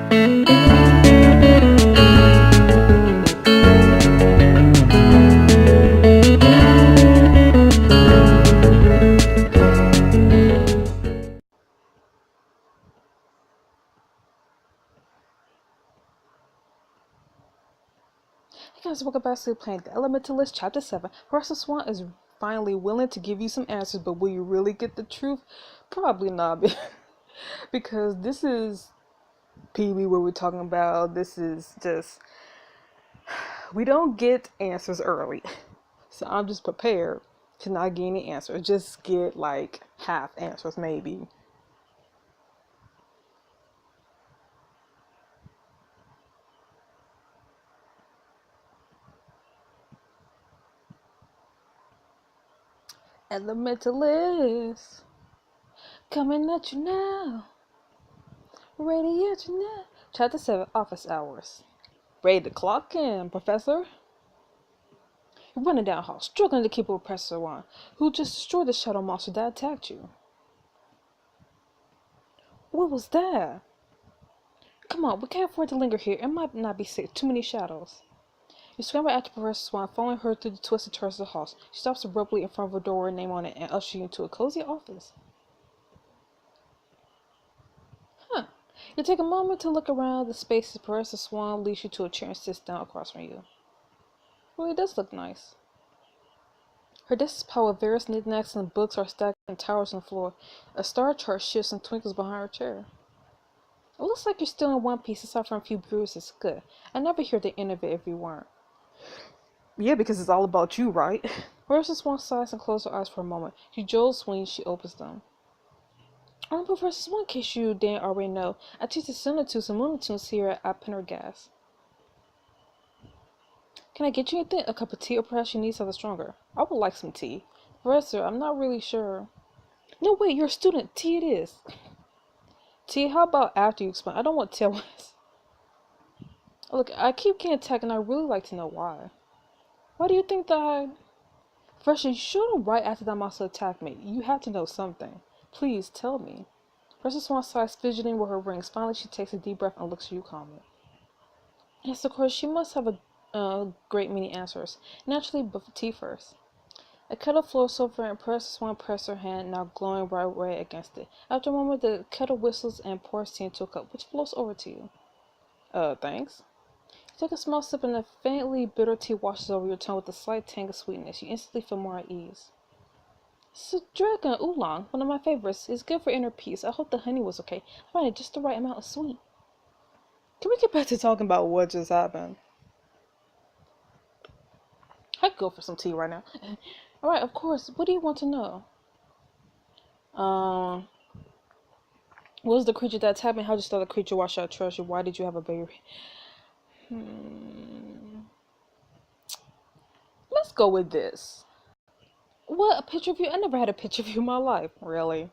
Hey guys, welcome back to playing the Elementalists Chapter 7. Professor Swan is finally willing to give you some answers, but will you really get the truth? Probably not, because this is PB what we're talking about. This is just, we don't get answers early. So I'm just prepared to not get any answers. Just get like half answers maybe. Elementalists, coming at you now. Ready at you now. Chapter 7, Office Hours. Ready to clock in, Professor? You're running down the hall, struggling to keep up with Professor Swan, who just destroyed the shadow monster that attacked you. What was that? Come on, we can't afford to linger here. It might not be safe. Too many shadows. You scramble after Professor Swan, following her through the twisted turns of the hall. She stops abruptly in front of a door with her name on it and ushers you into a cozy office. Huh. You take a moment to look around the spaces. Professor Swan leads you to a chair and sits down across from you. Well, it does look nice. Her desk is piled with various knickknacks and books are stacked in towers on the floor. A star chart shifts and twinkles behind her chair. It looks like you're still in one piece aside from a few bruises. Good. I never hear the end of it if you weren't. Yeah, because it's all about you, right? Professor Swan sighs and closes her eyes for a moment. She jolts when she opens them. I'm Professor Swan, in case you didn't already know. I teach the Sonatunes and Monotunes here at Pendergast. Can I get you anything? A cup of tea, or perhaps you need something stronger? I would like some tea. Professor, I'm not really sure. No, wait, you're a student. Tea it is. Tea, how about after you explain? I don't want tea. Look, I keep getting attacked and I really like to know why. Why do you think that Professor, you shouldn't right after that monster attacked me. You have to know something. Please, tell me. Professor Swan sighs, fidgeting with her rings. Finally, she takes a deep breath and looks at you calmly. Yes, of course, she must have a great many answers. Naturally, but for tea first. A kettle floats over and Professor Swan presses her hand, now glowing bright red against it. After a moment, the kettle whistles and pours tea into a cup, which floats over to you. Thanks. You take a small sip and the faintly bitter tea washes over your tongue with a slight tang of sweetness. You instantly feel more at ease. It's a dragon oolong, one of my favorites. It's good for inner peace. I hope the honey was okay. I find it just the right amount of sweet. Can we get back to talking about what just happened? I could go for some tea right now. Alright, of course. What do you want to know? What was the creature that attacked me? How did you start the creature? Why should I trust you? Why did you have a baby? Let's go with this. What? A picture of you? I never had a picture of you in my life. Really?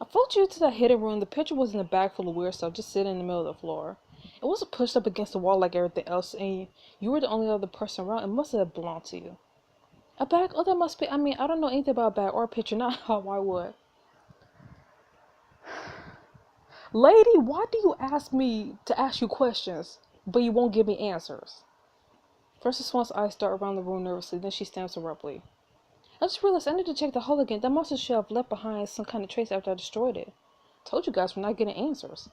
I followed you to that hidden room. The picture was in a bag full of weird stuff, just sitting in the middle of the floor. It wasn't pushed up against the wall like everything else, and you were the only other person around. It must have belonged to you. A bag? Oh, that must be. I mean, I don't know anything about a bag or a picture. Not how I would. Lady, why do you ask me to ask you questions, but you won't give me answers? Professor Swan's eyes dart around the room nervously, then she stands abruptly. I just realized I need to check the hull again. That monster should have left behind some kind of trace after I destroyed it. Told you guys we're not getting answers.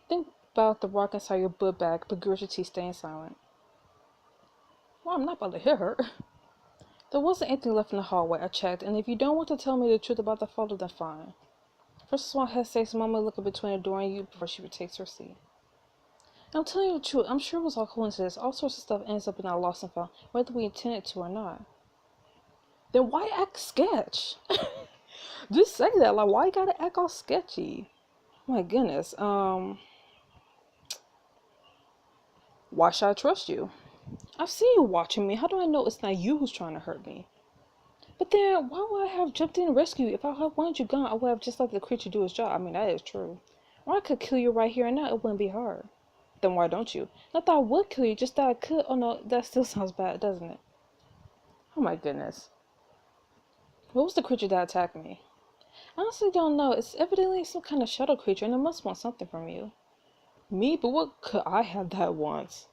Think about the rock inside your book bag, but grit your teeth, staying silent. Well, I'm not about to hit her. There wasn't anything left in the hallway. I checked, and if you don't want to tell me the truth about the photo, then fine. Professor Swan hesitates a moment, looking between the door and you before she takes her seat. I'm telling you the truth. I'm sure it was all coincidence. All sorts of stuff ends up in our lost and found, whether we intend it to or not. Then why act sketch? Just say that. Like, why you gotta act all sketchy? My goodness. Why should I trust you? I've seen you watching me. How do I know it's not you who's trying to hurt me? But then, why would I have jumped in and rescued you? If I had wanted you gone, I would have just let the creature do his job. I mean, that is true. Or I could kill you right here and now. It wouldn't be hard. Then why don't you? Not that I would kill you, just that I could. Oh no, that still sounds bad, doesn't it? Oh my goodness. What was the creature that attacked me? I honestly don't know. It's evidently some kind of shadow creature and it must want something from you. Me? But what could I have that once?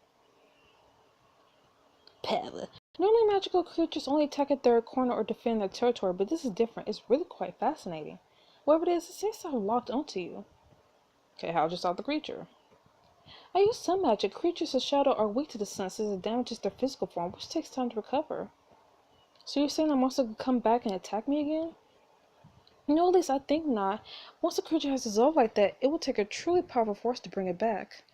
Power. Normally magical creatures only attack at their corner or defend their territory, but this is different. It's really quite fascinating. Whatever it is, it seems to have locked onto you. Okay, how'd you stop the creature? I use sun magic. Creatures of shadow are weak to the senses and damages their physical form, which takes time to recover. So you're saying the monster could come back and attack me again? No, at least I think not. Once a creature has dissolved like that, it will take a truly powerful force to bring it back.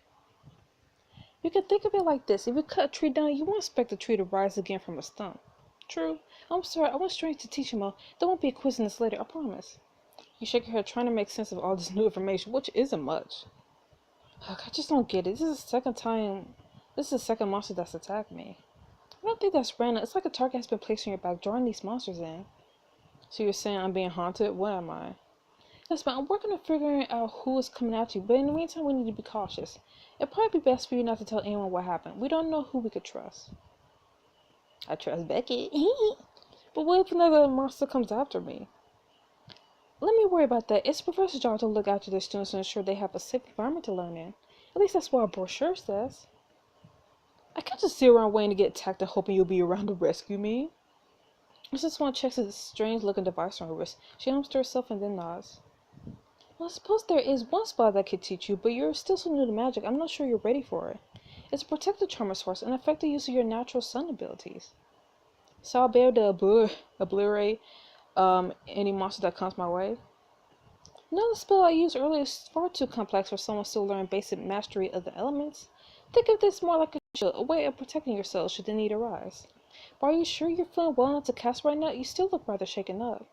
You can think of it like this. If you cut a tree down, you won't expect the tree to rise again from a stump. True. I'm sorry, I was trying to teach him all. There won't be a quiz in this later, I promise. You shake your head trying to make sense of all this new information, which isn't much. Look, I just don't get it. This is the second monster that's attacked me. I don't think that's random. It's like a target has been placed on your back, drawing these monsters in. So you're saying I'm being haunted? What am I? Yes, but I'm working on figuring out who is coming at you, but in the meantime, we need to be cautious. It'd probably be best for you not to tell anyone what happened. We don't know who we could trust. I trust Becky. But what if another monster comes after me? Let me worry about that. It's the professor's job to look after their students and ensure they have a safe environment to learn in. At least that's what our brochure says. I can't just sit around waiting to get attacked and hoping you'll be around to rescue me. Mrs. Swan checks a strange-looking device on her wrist. She hums to herself and then nods. Well, I suppose there is one spell that could teach you, but you're still so new to magic, I'm not sure you're ready for it. It's a protective charmer source, an effective use of your natural sun abilities. So I'll be able to obliterate any monster that comes my way. No, the spell I used earlier is far too complex for someone still learning basic mastery of the elements. Think of this more like a way of protecting yourself should the need arise. But are you sure you're feeling well enough to cast right now? You still look rather shaken up.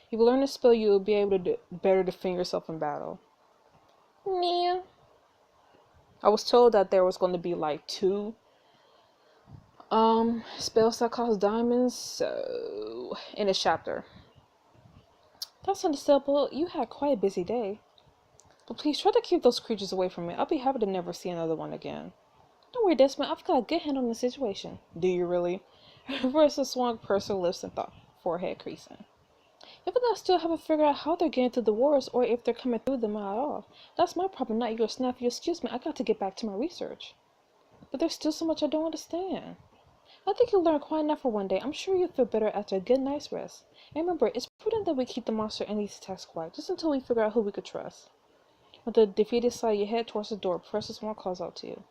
If you learn this spell, you will be able to better defend yourself in battle. Yeah. I was told that there was going to be like 2 spells that cost diamonds, so in this chapter. That's understandable. You had quite a busy day. But please try to keep those creatures away from me. I'll be happy to never see another one again. Don't worry, Desmond. I've got a good handle on the situation. Do you really? Versa Swan pursed her lips and thought, forehead creasing. If I still haven't figured out how they're getting through the walls or if they're coming through them at all. That's my problem, not yours. Now, if you excuse me, I got to get back to my research. But there's still so much I don't understand. I think you'll learn quite enough for one day. I'm sure you'll feel better after a good night's rest. And remember, it's prudent that we keep the monster and these attacks quiet, just until we figure out who we could trust. With a defeated sigh, you head towards the door. Professor Swan calls out to you.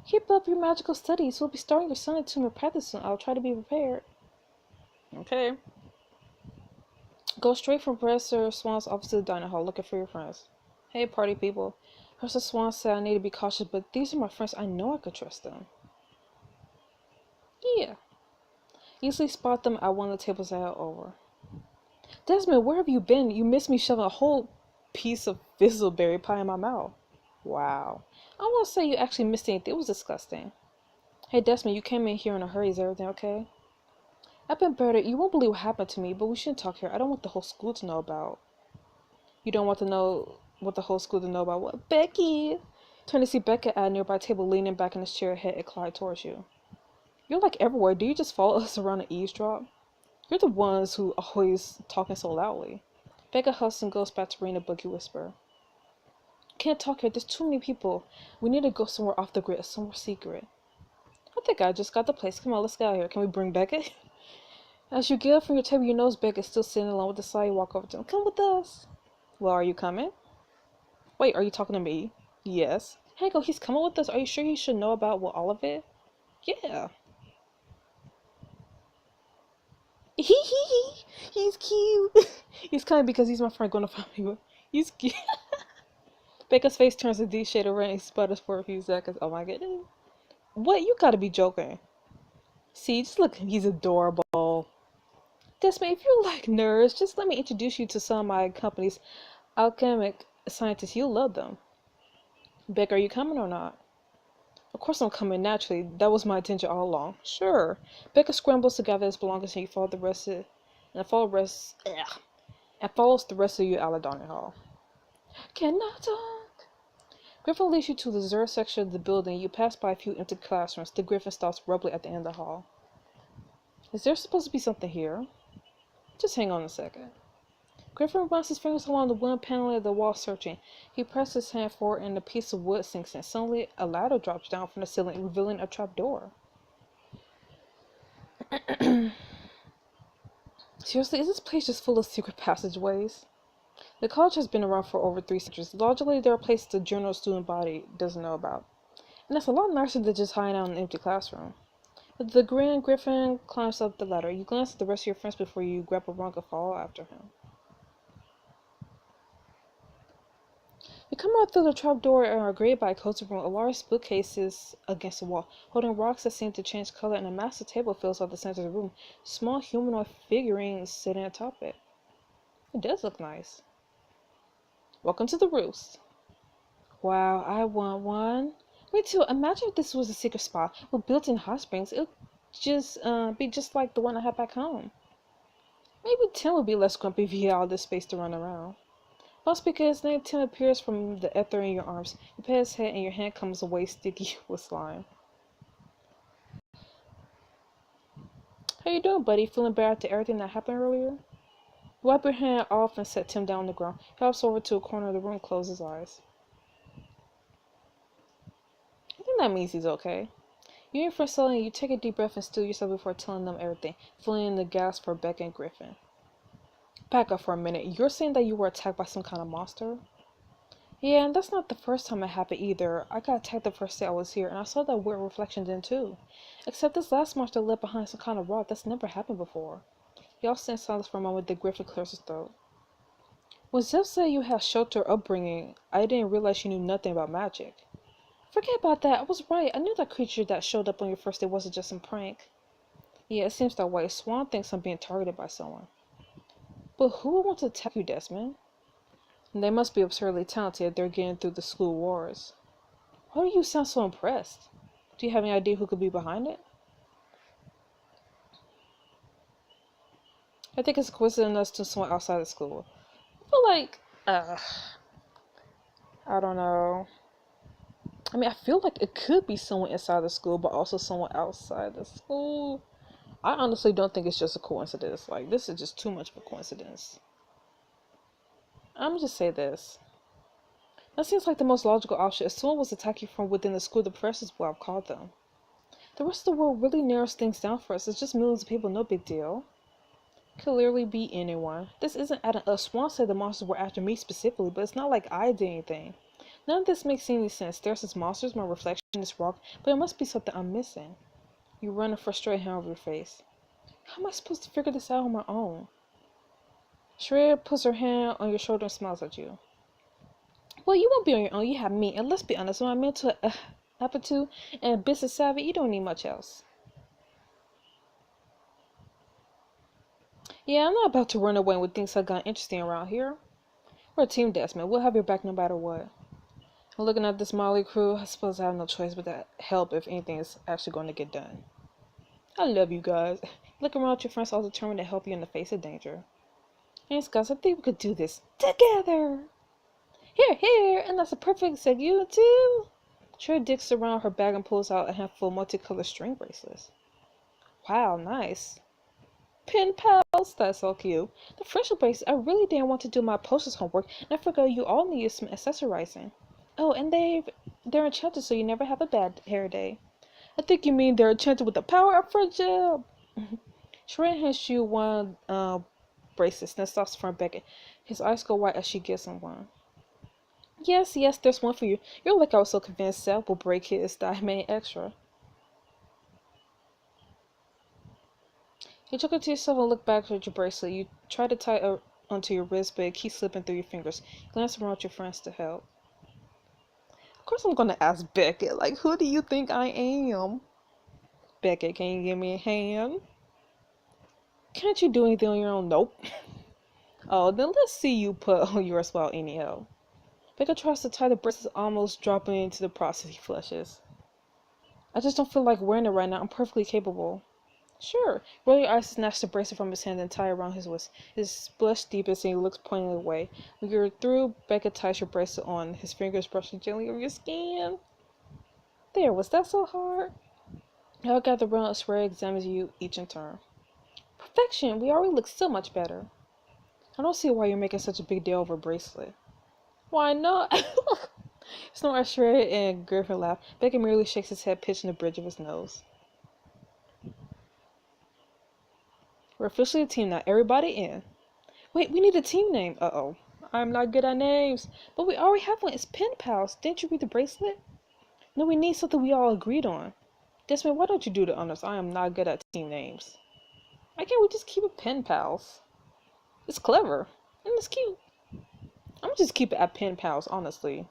Keep up your magical studies. We'll be starting your sun attunement practice soon. I'll try to be prepared. Okay. Go straight from Professor Swan's office to the dining hall, looking for your friends. Hey, party people. Professor Swan said I need to be cautious, but these are my friends. I know I could trust them. Yeah. Easily spot them at one of the tables I had over. Desmond, where have you been? You missed me shoving a whole piece of fizzleberry pie in my mouth. Wow. I won't say you actually missed anything. It was disgusting. Hey, Desmond, you came in here in a hurry. Is everything okay? I've been better. You won't believe what happened to me, but we shouldn't talk here. I don't want the whole school to know about. You don't want to know what the whole school to know about what? Becky! Turn to see Becca at a nearby table, leaning back in his chair, head inclined towards you. You're like everywhere. Do you just follow us around and eavesdrop? You're the ones who always talking so loudly. Becca huffs and goes back to reading a book. You whisper. Can't talk here. There's too many people. We need to go somewhere off the grid, somewhere secret. I think I just got the place. Come on, let's get out of here. Can we bring Becca? As you get up from your table, you notice Becca is still sitting alone with the sigh. You walk over to him. Come with us. Well, are you coming? Wait, are you talking to me? Yes. Hey, he's coming with us. Are you sure he should know about all of it? Yeah. He's cute. He's coming because he's my friend going to find me. He's cute. Becca's face turns a deep shade of red and he sputters for a few seconds. Oh my goodness. What? You gotta be joking. See, just look, he's adorable. Desmond, if you like nerds, just let me introduce you to some of my company's alchemic scientists. You'll love them. Becca, are you coming or not? Of course I'm coming, naturally. That was my intention all along. Sure. Becca scrambles to gather his belongings and you follow the rest of and follows the rest of you out of the dining hall. Can I talk? Griffin leads you to the reserved section of the building. You pass by a few empty classrooms. The Griffin stops abruptly at the end of the hall. Is there supposed to be something here? Just hang on a second. Griffin runs his fingers along the wooden paneling of the wall, searching. He presses his hand forward and a piece of wood sinks in. Suddenly, a ladder drops down from the ceiling, revealing a trap door. Seriously, is this place just full of secret passageways? The college has been around for over 3 centuries. Logically, there are places the general student body doesn't know about. And that's a lot nicer than just hiding out in an empty classroom. With the grin, Griffin climbs up the ladder. You glance at the rest of your friends before you grab a rung and follow after him. You come out through the trapdoor and are greeted by a cozy room. A large bookcase is against the wall, holding rocks that seem to change color, and a massive table fills up the center of the room. Small humanoid figurines sitting atop it. It does look nice. Welcome to the Roost. Wow, I want one. Me too. Imagine if this was a secret spot with built-in hot springs. It would just be just like the one I had back home. Maybe Tim would be less grumpy if he had all this space to run around. Also because his name Tim appears from the ether in your arms. You pat his head and your hand comes away sticky with slime. How you doing, buddy? Feeling better after everything that happened earlier? You wipe your hand off and set Tim down on the ground. He hops over to a corner of the room and closes his eyes. I think that means he's okay. You and your friend Sully, you take a deep breath and still yourself before telling them everything, filling in the gaps for Becca and Griffin. Back up for a minute. You're saying that you were attacked by some kind of monster? Yeah, and that's not the first time it happened either. I got attacked the first day I was here, and I saw that weird reflection then too. Except this last monster left behind some kind of rock that's never happened before. Y'all stand silent for a moment, then Griffin clears his throat. When Zeph said you had shelter upbringing, I didn't realize you knew nothing about magic. Forget about that. I was right. I knew that creature that showed up on your first day wasn't just some prank. Yeah, it seems that way. Swan thinks I'm being targeted by someone. But who would want to attack you, Desmond? They must be absurdly talented if they're getting through the school wars. Why do you sound so impressed? Do you have any idea who could be behind it? I think it's coincidence to someone outside the school. I feel like, I don't know. I mean, I feel like it could be someone inside the school, but also someone outside the school. I honestly don't think it's just a coincidence. Like, this is just too much of a coincidence. I'm gonna just say this. That seems like the most logical option. If someone was attacking from within the school, the professors would have called them. The rest of the world really narrows things down for us. It's just millions of people, no big deal. Could literally be anyone. This isn't adding up. Swan said the monsters were after me specifically, but it's not like I did anything. None of this makes any sense. There's this monsters, my reflection, this rock, but it must be something I'm missing. You run a frustrated hand over your face. How am I supposed to figure this out on my own? Shreya puts her hand on your shoulder and smiles at you. Well, you won't be on your own. You have me. And let's be honest, when I'm mental aptitude and business savvy, you don't need much else. Yeah, I'm not about to run away when things have gotten interesting around here. We're a team, Desmond. We'll have your back no matter what. And looking at this motley crew, I suppose I have no choice but to help if anything is actually going to get done. I love you guys. Look around at your friends all determined to help you in the face of danger. Yes, guys, I think we could do this together. Here, and that's a perfect set. You too. Shreya digs around her bag and pulls out a handful of multicolored string bracelets. Wow, nice. PALS, that's so cute. The friendship bracelet, I really didn't want to do my posters homework, and I forgot you all needed some accessorizing. Oh, and they're enchanted so you never have a bad hair day. I think you mean they're enchanted with the power of friendship. Shreya hands you one bracelet, then stops for Beckett. His eyes go wide as she gives him one. Yes, there's one for you. You're like I was so convinced Seth will break his that I made extra. You chuckle to yourself and look back at your bracelet. You try to tie it onto your wrist, but it keeps slipping through your fingers. You glance around at your friends to help. Of course I'm gonna ask Beckett. Like, who do you think I am? Beckett, can you give me a hand? Can't you do anything on your own? Nope. Oh, then let's see you put on yours without any help. Beckett tries to tie the bracelet, almost dropping into the process. He flushes. I just don't feel like wearing it right now. I'm perfectly capable. Sure. Roll your eyes to snatch the bracelet from his hand and tie it around his waist. His blush deepens and he looks pointedly away. When you're through, Beckett ties your bracelet on, his fingers brushing gently over your skin. There, was that so hard? Y'all gather around as Shreya examines you each in turn. Perfection! We already look so much better. I don't see why you're making such a big deal over a bracelet. Why not? Snort shredded and Griffin laughed. Beckett merely shakes his head, pitching the bridge of his nose. We're officially a team now. Everybody in. Wait, we need a team name. Uh-oh. I'm not good at names. But we already have one. It's PALS. Didn't you read the bracelet? No, we need something we all agreed on. Desmond, why don't you do the honors? I am not good at team names. Why can't we just keep it PALS? It's clever. And it's cute. I'm gonna just keep it at PALS, honestly.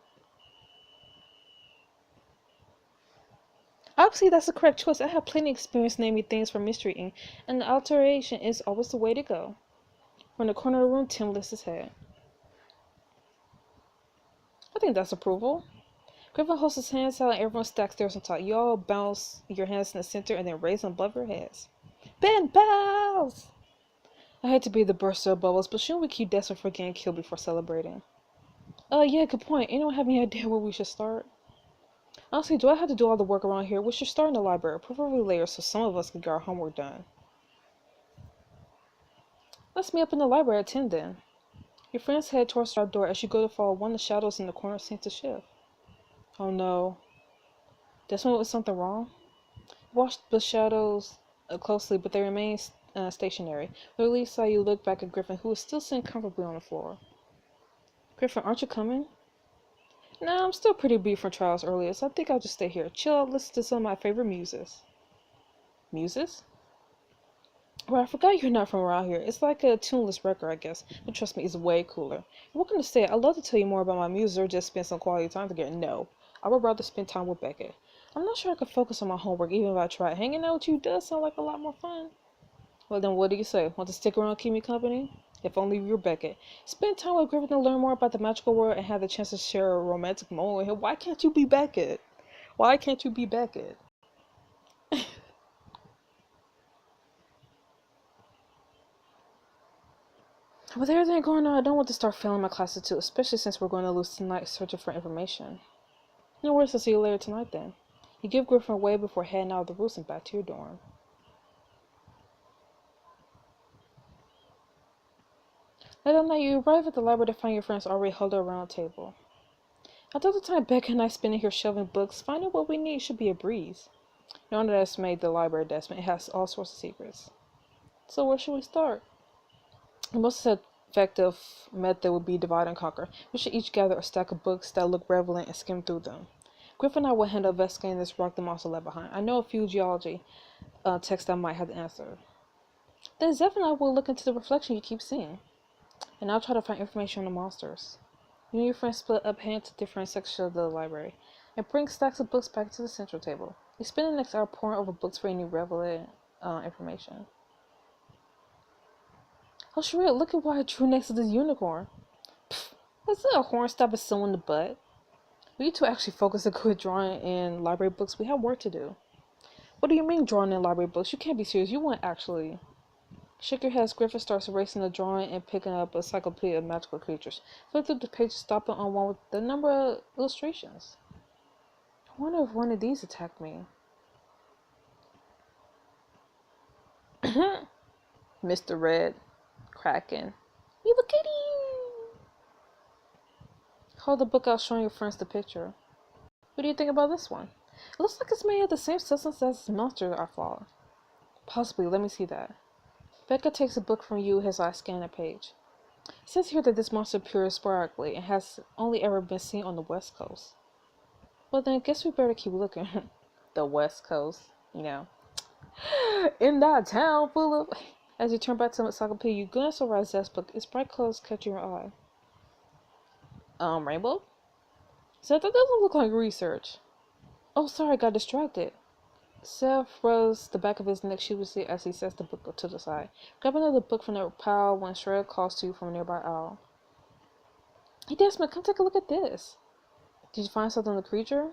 Obviously, that's the correct choice. I have plenty of experience naming things for Mystery Inc., and the alteration is always the way to go. From the corner of the room, Tim lifts his head. I think that's approval. Griffin holds his hands out and everyone stacks theirs on top. You all bounce your hands in the center and then raise them above your heads. PALS! I hate to be the burster of bubbles, but shouldn't we keep Desmond from getting killed before celebrating? Yeah, good point. Anyone have any idea where we should start? Honestly, do I have to do all the work around here? We should start in the library, preferably later, so some of us can get our homework done. Let's meet up in the library at 10 then. Your friends head towards our door. As you go to follow one, the shadows in the corner seem to shift. Oh no. Desmond, was something wrong? Watch the shadows closely, but they remain stationary. The relief saw you look back at Griffin, who was still sitting comfortably on the floor. Griffin, aren't you coming? Nah, I'm still pretty beat from trials earlier, so I think I'll just stay here. Chill out, listen to some of my favorite muses. Muses? Well, I forgot you're not from around here. It's like a tuneless record, I guess. But trust me, it's way cooler. You're welcome to stay. I'd love to tell you more about my muses or just spend some quality time together. No, I would rather spend time with Beckett. I'm not sure I could focus on my homework even if I tried. Hanging out with you does sound like a lot more fun. Well, then what do you say? Want to stick around and keep me company? If only you were Beckett. Spend time with Griffin to learn more about the magical world and have the chance to share a romantic moment with him. Why can't you be Beckett? Why can't you be Beckett? With everything going on, I don't want to start failing my classes too, especially since we're going to lose tonight searching for information. No worries, I'll see you later tonight then. You give Griffin away before heading out of the roost and back to your dorm. Later that night, you arrive at the library to find your friends already huddled around a table. Although the time Becca and I spend in here shelving books, finding what we need should be a breeze. Don't underestimate the library, Desmond. It has all sorts of secrets. So where should we start? The most effective method would be divide and conquer. We should each gather a stack of books that look relevant and skim through them. Griffin and I will handle investigating this rock the monster left behind. I know a few geology texts that might have the answer. Then Zeph and I will look into the reflection you keep seeing. And I'll try to find information on the monsters. You and your friends split up, heading to different sections of the library, and bring stacks of books back to the central table. We spend the next hour poring over books for any relevant information. Oh, Sheree, look at what I drew next to this unicorn. Pfft, is it a horn stopping someone in the butt? We need to actually focus and quit drawing in library books. We have work to do. What do you mean drawing in library books? You can't be serious. You won't actually. Shake your head as Griffin starts erasing the drawing and picking up a encyclopedia of magical creatures. Flip through the pages, stopping on one with the number of illustrations. I wonder if one of these attacked me. Mr. Red. Kraken. You a kitty! Hold the book out, showing your friends the picture. What do you think about this one? It looks like it's made of the same substance as the monster I fought. Possibly, let me see that. Becca takes a book from you, his eyes scan a page. It says here that this monster appears sporadically and has only ever been seen on the West Coast. Well then, I guess we better keep looking. The West Coast, you know. In that town full of... As you turn back to the encyclopedia, you glance over at Zeth's book. Its bright colors catch your eye. Rainbow? Zeth, that doesn't look like research. Oh, sorry, I got distracted. Seth rubs the back of his neck sheepishly as he sets the book to the side. Grab another book from the pile when Shred calls to you from a nearby owl. Hey, Desmond, come take a look at this. Did you find something on the creature?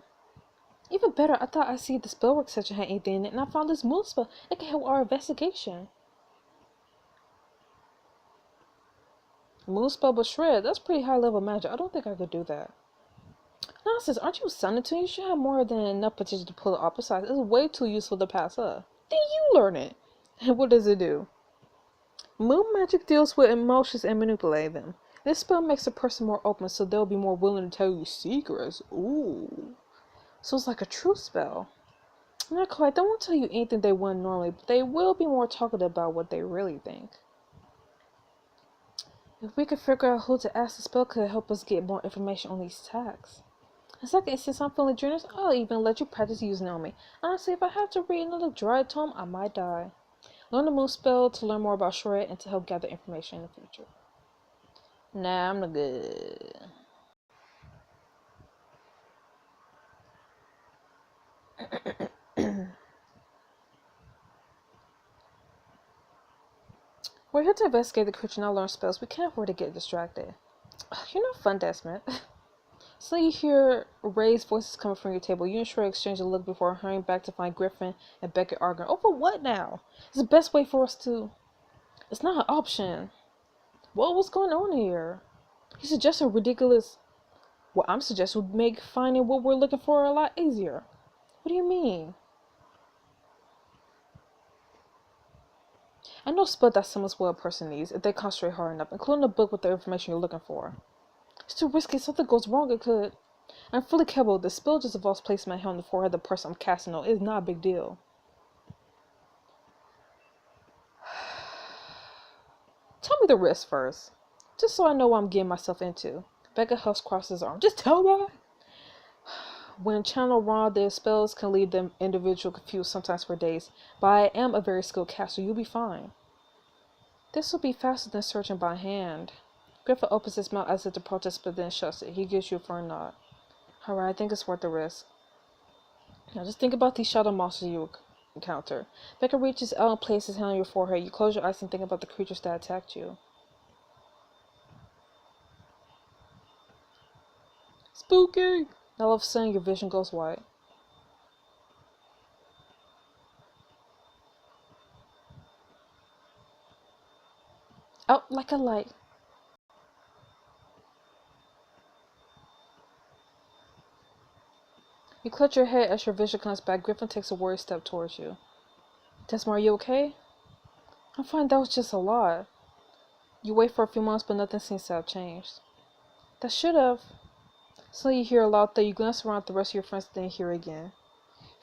Even better, I thought I see the spellwork section had anything in it, and I found this moon spell. It can help our investigation. Moon spell but Shred? That's pretty high level magic. I don't think I could do that. Nonsense, aren't you summoned to? You should have more than enough potential to pull it off. Besides, it's way too useful to pass up. Then you learn it. And what does it do? Moon magic deals with emotions and manipulating them. This spell makes a person more open, so they'll be more willing to tell you secrets. Ooh. So it's like a truth spell. Not quite. They won't tell you anything they wouldn't normally, but they will be more talkative about what they really think. If we could figure out who to ask, the spell could help us get more information on these tags. In second, since I'm feeling generous, I'll even let you practice using it on me. Honestly, if I have to read another dry tome, I might die. Learn the moon spell to learn more about Shred and to help gather information in the future. Nah, I'm not good. We're here to investigate the creature, not learn spells. We can't afford to get distracted. You're not fun, Desmond. So you hear raised voices coming from your table. You and Shred exchange a look before hurrying back to find Griffin and Beckett arguing. Over what now? It's the best way for us to... It's not an option. What's going on here? He's suggesting ridiculous... What I'm suggesting would make finding what we're looking for a lot easier. What do you mean? I know a spell that summons what a person needs if they concentrate hard enough, including a book with the information you're looking for. It's too risky. If something goes wrong, it could... I'm fully capable. The spell just involves placing my hand on the forehead of the person I'm casting on. It's not a big deal. Tell me the risk first. Just so I know what I'm getting myself into. Becca Huffs crosses his arm. Just tell me! When channeled wrong, their spells can leave the individual confused sometimes for days. But I am a very skilled caster. You'll be fine. This will be faster than searching by hand. Griffin opens his mouth as if to protest, but then shuts it. He gives you a firm nod. Alright, I think it's worth the risk. Now just think about these shadow monsters you encounter. Becca reaches out and places his hand on your forehead. You close your eyes and think about the creatures that attacked you. Spooky! Now all of a sudden your vision goes white. Out like a light. You clutch your head as your vision comes back. Griffin takes a worried step towards you. Desmond, are you okay? I'm fine, that was just a lot. You wait for a few months, but nothing seems to have changed. That should have. Suddenly you hear a loud thud. You glance around at the rest of your friends, then hear again.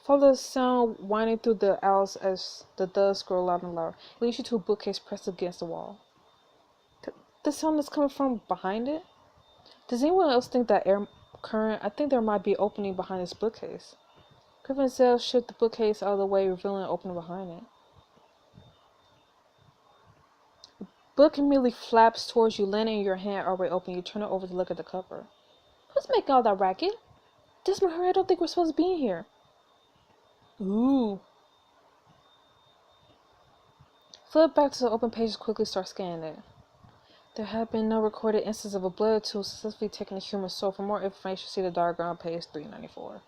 Follow the sound whining through the aisles as the thuds grow louder and louder. It leads you to a bookcase pressed against the wall. The sound is coming from behind it? Does anyone else think that air current? I think there might be an opening behind this bookcase. Griffin says shift the bookcase out of the way, revealing an opening behind it. The book immediately flaps towards you, landing in your hand already open. You turn it over to look at the cover. Who's making all that racket? Desmond, hurry, I don't think we're supposed to be in here. Ooh. Flip back to the open page and quickly start scanning it. There have been no recorded instances of a blood tool successfully taking a human soul. For more information, see the diagram on page 394.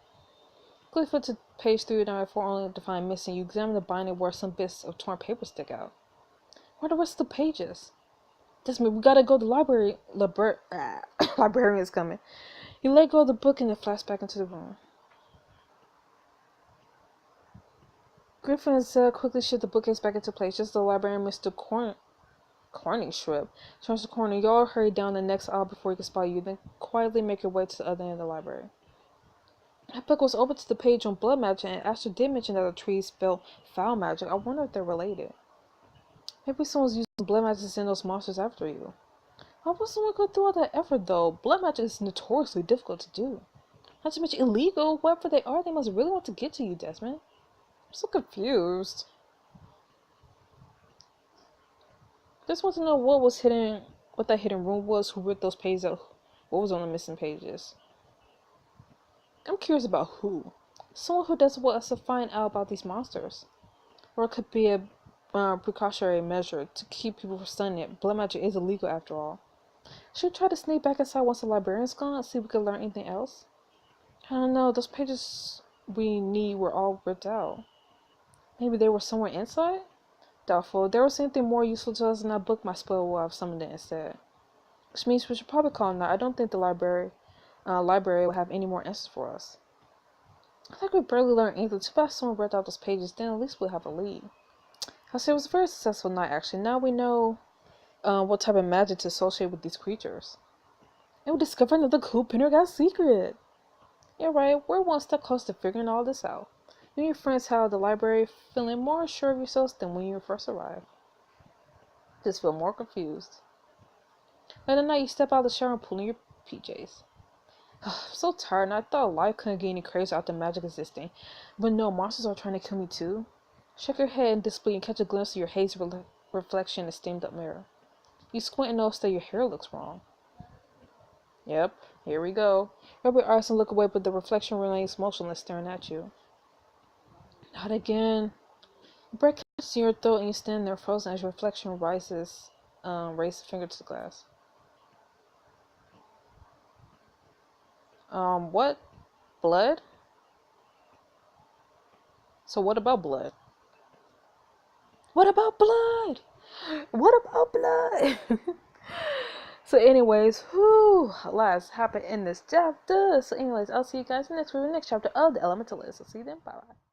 Quickly flip to page 394 only to find missing. You examine the binding where some bits of torn paper stick out. Where are the rest of the pages? Desmond, we gotta go to the library. Librarian is coming. You let go of the book and it flashes back into the room. Griffin quickly shift the bookcase back into place. Just as the librarian, Mr. Corning Shrimp, turns the corner. You all hurry down the next aisle before he can spot you, then quietly make your way to the other end of the library. That book was open to the page on blood magic, and Asher did mention that the trees spell foul magic. I wonder if they're related. Maybe someone's using blood magic to send those monsters after you. Why would someone go through all that effort, though? Blood magic is notoriously difficult to do. Not to mention illegal. Whoever they are, they must really want to get to you, Desmond. I'm so confused. Just want to know what that hidden room was, who ripped those pages out, what was on the missing pages. I'm curious about who. Someone who doesn't want us to find out about these monsters. Or it could be a precautionary measure to keep people from stunning it. Blood magic is illegal after all. Should we try to sneak back inside once the librarian's gone and see if we can learn anything else? I don't know, those pages we need were all ripped out. Maybe they were somewhere inside? Doubtful. If there was anything more useful to us in that book, my spell will have summoned it instead. Which means we should probably call him now. I don't think the library will have any more answers for us. I think we barely learned anything. Too bad someone read out those pages, then at least we'll have a lead. I say it was a very successful night, actually. Now we know what type of magic to associate with these creatures. And we discovered another cool Pendergast secret. Yeah, right, we're one step closer to figuring all this out. You and your friends head out of the library feeling more sure of yourselves than when you first arrived. Just feel more confused. At night, you step out of the shower and pull in your PJs. I'm so tired, and I thought life couldn't get any crazier after magic existing. But no, monsters are trying to kill me too. Shake your head in disbelief and catch a glimpse of your hazy reflection in a steamed up mirror. You squint and notice that your hair looks wrong. Yep, here we go. Rub your eyes and look away, but the reflection remains motionless, staring at you. Not again. Your breath catches in your throat and you stand there frozen as your reflection raises a finger to the glass. What? Blood? So what about blood? What about blood? What about blood? So anyways, a lot has happened in this chapter. So anyways, I'll see you guys next week, the next chapter of the Elementalists. I'll see you then. Bye bye.